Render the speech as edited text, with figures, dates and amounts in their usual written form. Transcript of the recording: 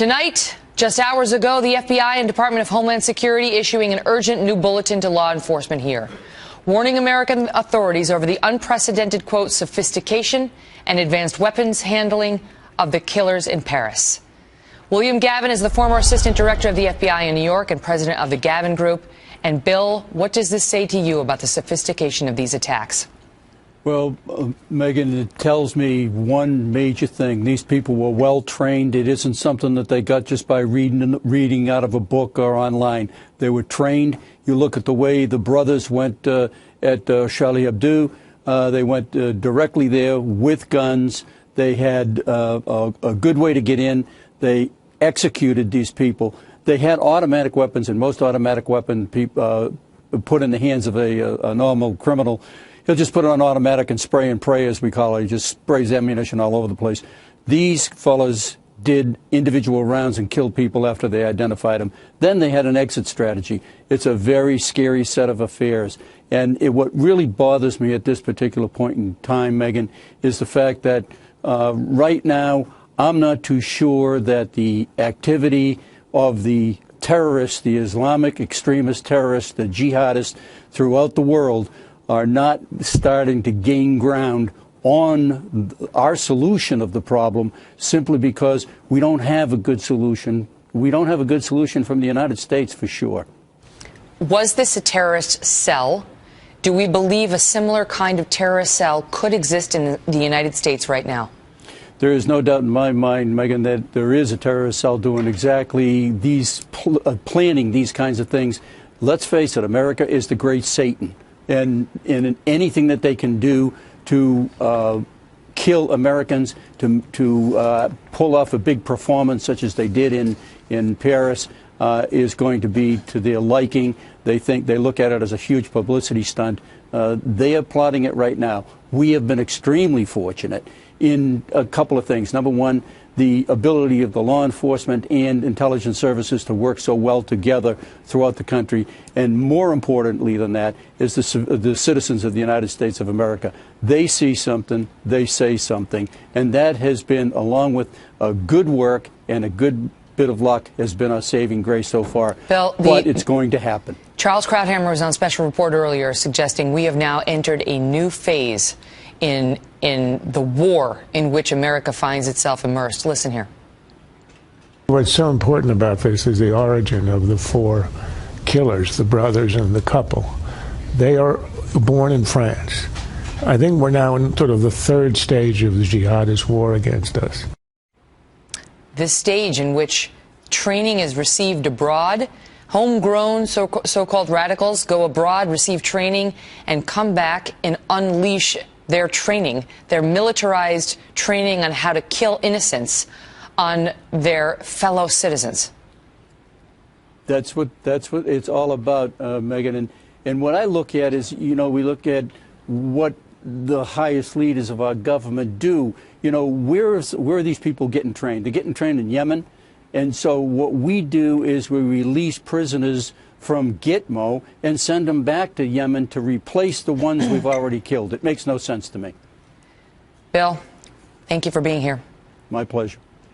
Tonight, just hours ago, the FBI and Department of Homeland Security issuing an urgent new bulletin to law enforcement here, warning American authorities over the unprecedented, quote, sophistication and advanced weapons handling of the killers in Paris. William Gavin is the former assistant director of the FBI in New York and president of the Gavin Group. And Bill, what does this say to you about the sophistication of these attacks? Well, Megan, it tells me one major thing. These people were well trained. It isn't something that they got just by reading out of a book or online. They were trained. You look at the way the brothers went at Charlie Hebdo. They went directly there with guns. They had a good way to get in. They executed these people. They had automatic weapons, and most automatic weapon put in the hands of a normal criminal. He'll just put it on automatic and spray and pray, as we call it. He just sprays ammunition all over the place. These fellas did individual rounds and killed people after they identified them. Then they had an exit strategy. It's a very scary set of affairs. And what really bothers me at this particular point in time, Megan, is the fact that right now I'm not too sure that the activity of the terrorists, the Islamic extremist terrorists, the jihadists throughout the world are not starting to gain ground on our solution of the problem simply because we don't have a good solution. We don't have a good solution from the United States, for sure. Was this a terrorist cell? Do we believe a similar kind of terrorist cell could exist in the United States right now? There is no doubt in my mind, Megan, that there is a terrorist cell doing exactly these, planning these kinds of things. Let's face it, America is the great Satan. And anything that they can do to kill Americans, to pull off a big performance such as they did in Paris, is going to be to their liking. They look at it as a huge publicity stunt. They are plotting it right now. We have been extremely fortunate in a couple of things. Number one, the ability of the law enforcement and intelligence services to work so well together throughout the country. And more importantly than that is the citizens of the United States of America. They see something, they say something. And that has been, along with good work and a good bit of luck, has been our saving grace so far. Bill, but it's going to happen. Charles Krauthammer was on Special Report earlier suggesting we have now entered a new phase in the war in which America finds itself immersed. Listen here. What's so important about this is the origin of the four killers, the brothers and the couple. They are born in France. I think we're now in sort of the third stage of the jihadist war against us. This stage in which training is received abroad, homegrown so-called radicals go abroad, receive training, and come back and unleash their training, their militarized training on how to kill innocents on their fellow citizens. That's what it's all about, Megan. And what I look at is, we look at what the highest leaders of our government do. Where are these people getting trained? They're getting trained in Yemen. And so what we do is we release prisoners from Gitmo and send them back to Yemen to replace the ones we've already killed. It makes no sense to me. Bill, thank you for being here. My pleasure.